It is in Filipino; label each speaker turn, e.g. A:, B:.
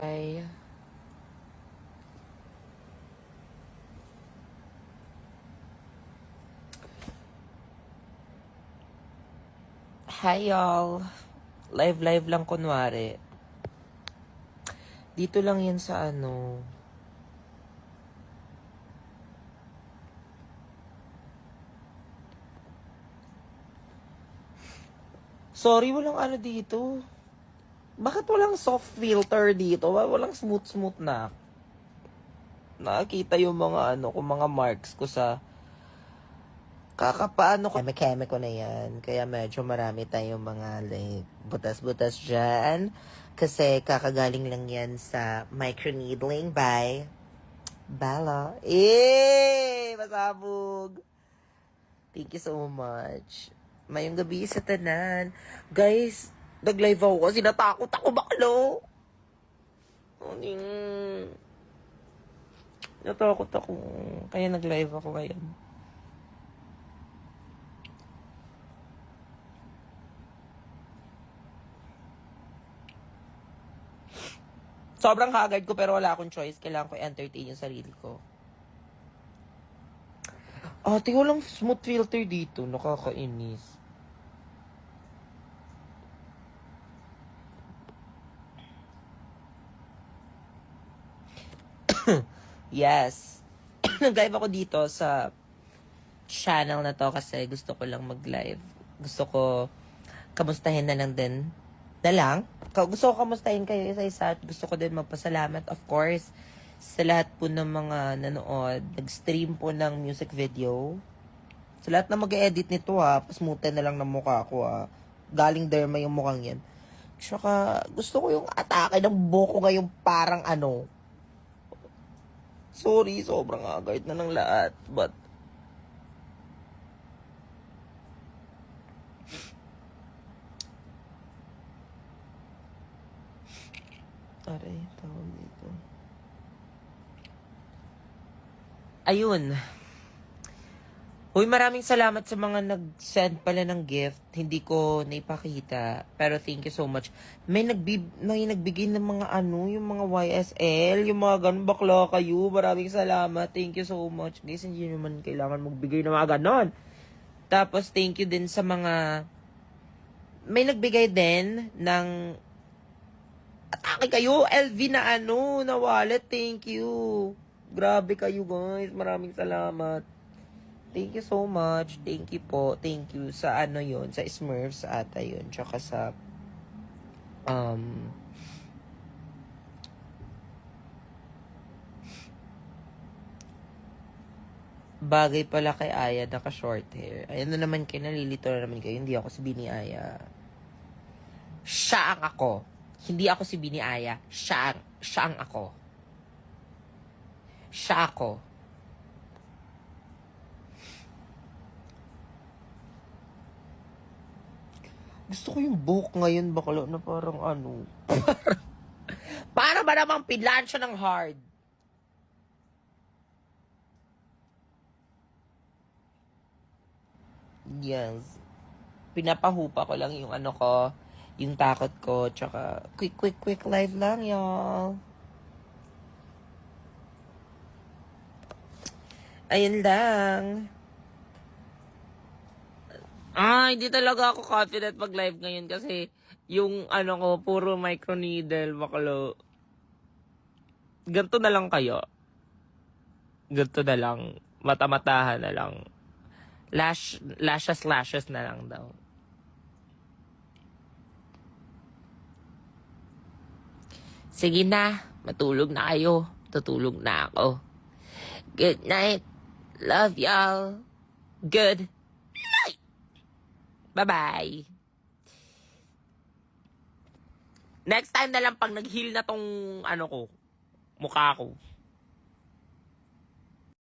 A: Ay. Hi y'all. Live lang kunwari. Dito lang yan sa ano. Sorry, walang ano dito. Bakit walang soft filter dito? Walang smooth na. Nakakita yung mga ano, kung mga marks ko sa kakapaano ko. Keme ko na yan. Kaya medyo marami tayong mga like butas-butas dyan. Kasi kakagaling lang yan sa microneedling by Bella. Masabog. Thank you so much. Mayong gabi sa tanan. Guys, nag-live ako kasi natakot ako baklo. Natakot ako. Kaya nag-live ako ngayon. Sobrang haggard ko pero wala akong choice. Kailangan ko entertain yung sarili ko. Ate, walang smooth filter dito. Nakakainis. Yes. Nag-live ako dito sa channel na to kasi gusto ko lang mag-live. Gusto ko kamustahin na lang din. Gusto ko kamustahin kayo isa-isa at gusto ko din magpasalamat, of course, sa lahat po ng mga nanood. Nag-stream po ng music video. Sa lahat na mag-edit nito pasmutin na lang ng mukha ko Galing derma yung mukhang yan. Tsaka gusto ko yung atake ng buko ngayon parang ano. Sorry, sobrang agad na ng lahat. But aray, tawag dito. Ayun. Uy, maraming salamat sa mga nag-send pala ng gift. Hindi ko naipakita. Pero thank you so much. May nagbigay ng mga ano, yung mga YSL, yung mga ganun bakla kayo. Maraming salamat. Thank you so much. Guys, hindi naman kailangan magbigay ng mga ganon. Tapos, thank you din sa mga... May nagbigay din ng... Atake kayo, LV na ano, na wallet. Thank you. Grabe kayo, guys. Maraming salamat. Thank you so much. Thank you po. Thank you sa ano yun, sa Smurfs ata yun. Tsaka sa bagay pala kay Aya naka short hair. Ayan na naman kayo, nalilito na naman kayo. Hindi ako si Bini Aya. Siya ang ako. Hindi ako si Bini Aya. Siya ang ako. Siya ako. Gusto ko yung buhok ngayon bakla na parang ano. Para ba namang pinlansya ng hard? Yes. Pinapahupa ko lang yung ano ko, yung takot ko, tsaka quick live lang, y'all. Ayun lang. Hindi talaga ako confident mag-live ngayon kasi yung ano ko, puro microneedle, baklo. Ganto na lang kayo. Ganto na lang. Mata-matahan na lang. Lashes na lang daw. Sige na, matulog na kayo. Tutulog na ako. Good night. Love y'all. Good night. Bye-bye. Next time na lang pag nag-heal na tong ano ko, mukha ko.